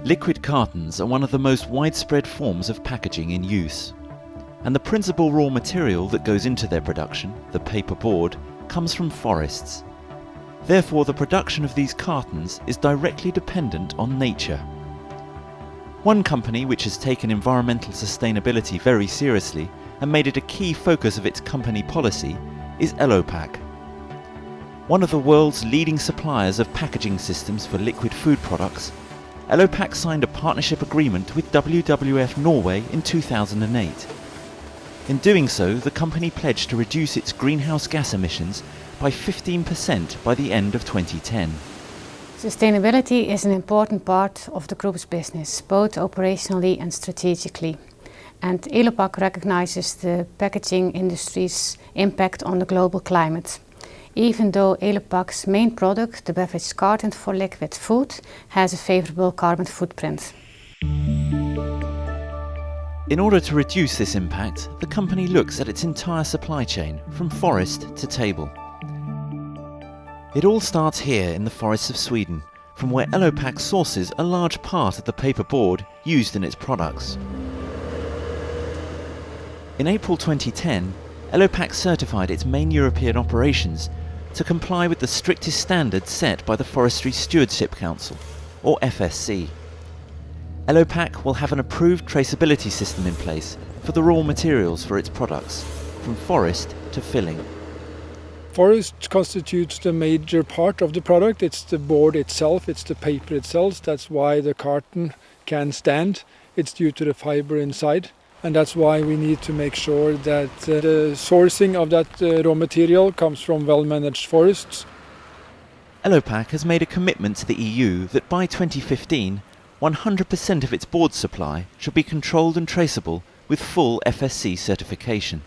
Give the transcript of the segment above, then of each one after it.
Liquid cartons are one of the most widespread forms of packaging in use, and the principal raw material that goes into their production, the paper board, comes from forests. Therefore, the production of these cartons is directly dependent on nature. One company which has taken environmental sustainability very seriously and made it a key focus of its company policy is Elopak. One of the world's leading suppliers of packaging systems for liquid food products, Elopak signed a partnership agreement with WWF Norway in 2008. In doing so, the company pledged to reduce its greenhouse gas emissions by 15% by the end of 2010. Sustainability is an important part of the group's business, both operationally and strategically. And Elopak recognizes the packaging industry's impact on the global climate. Even though Elopak's main product, the beverage carton for liquid food, has a favorable carbon footprint. In order to reduce this impact, the company looks at its entire supply chain, from forest to table. It all starts here in the forests of Sweden, from where Elopak sources a large part of the paper board used in its products. In April 2010, Elopak certified its main European operations to comply with the strictest standards set by the Forestry Stewardship Council, or FSC. Elopak will have an approved traceability system in place for the raw materials for its products, from forest to filling. Forest constitutes the major part of the product. It's the board itself, it's the paper itself. That's why the carton can stand. It's due to the fiber inside. And that's why we need to make sure that the sourcing of that raw material comes from well-managed forests. Elopak has made a commitment to the EU that by 2015, 100% of its board supply should be controlled and traceable with full FSC certification.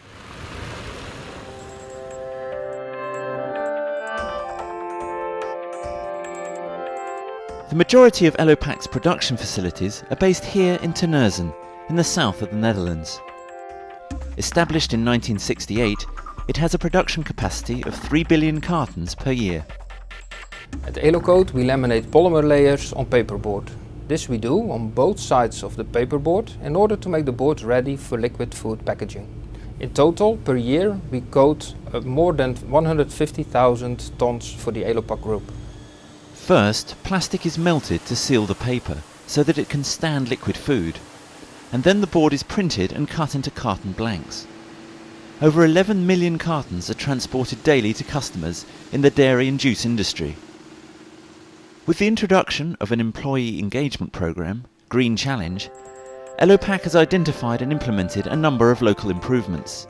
The majority of Elopak's production facilities are based here in Terneuzen, in the south of the Netherlands. Established in 1968, it has a production capacity of 3 billion cartons per year. At Elocoat we laminate polymer layers on paperboard. This we do on both sides of the paperboard in order to make the board ready for liquid food packaging. In total, per year we coat more than 150,000 tons for the Elopak group. First, plastic is melted to seal the paper so that it can stand liquid food. And then the board is printed and cut into carton blanks. Over 11 million cartons are transported daily to customers in the dairy and juice industry. With the introduction of an employee engagement program, Green Challenge, Elopak has identified and implemented a number of local improvements.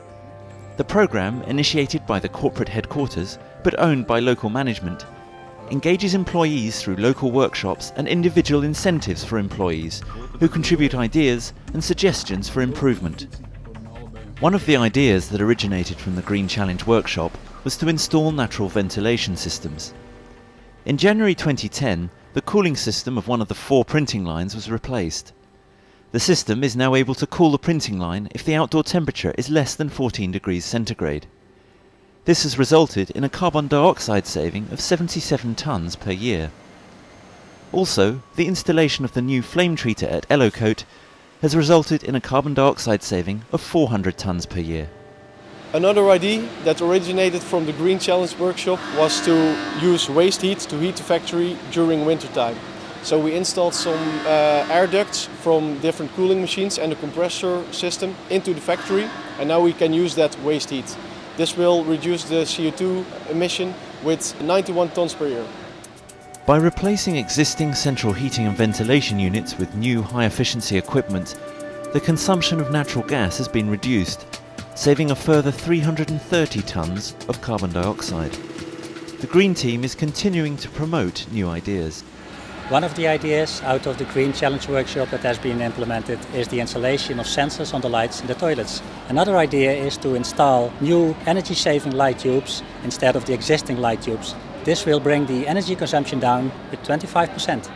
The program, initiated by the corporate headquarters but owned by local management, engages employees through local workshops and individual incentives for employees who contribute ideas and suggestions for improvement. One of the ideas that originated from the Green Challenge workshop was to install natural ventilation systems. In January 2010, the cooling system of one of the 4 printing lines was replaced. The system is now able to cool the printing line if the outdoor temperature is less than 14 degrees centigrade. This has resulted in a carbon dioxide saving of 77 tonnes per year. Also, the installation of the new flame treater at Elocoat has resulted in a carbon dioxide saving of 400 tonnes per year. Another idea that originated from the Green Challenge workshop was to use waste heat to heat the factory during winter time. So we installed some air ducts from different cooling machines and a compressor system into the factory, and now we can use that waste heat. This will reduce the CO2 emission with 91 tons per year. By replacing existing central heating and ventilation units with new high-efficiency equipment, the consumption of natural gas has been reduced, saving a further 330 tonnes of carbon dioxide. The Green team is continuing to promote new ideas. One of the ideas out of the Green Challenge workshop that has been implemented is the installation of sensors on the lights in the toilets. Another idea is to install new energy-saving light tubes instead of the existing light tubes. This will bring the energy consumption down with 25%.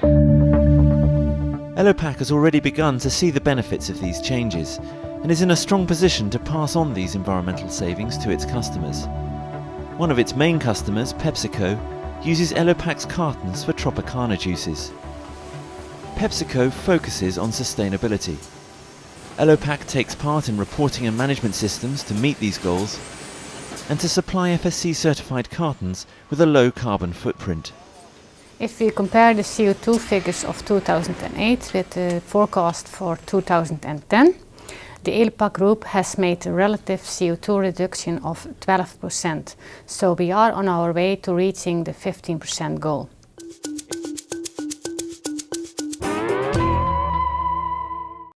Elopak has already begun to see the benefits of these changes and is in a strong position to pass on these environmental savings to its customers. One of its main customers, PepsiCo, uses Elopak's cartons for Tropicana juices. PepsiCo focuses on sustainability. Elopak takes part in reporting and management systems to meet these goals and to supply FSC certified cartons with a low carbon footprint. If we compare the CO2 figures of 2008 with the forecast for 2010, the Elopak Group has made a relative CO2 reduction of 12%, so we are on our way to reaching the 15% goal.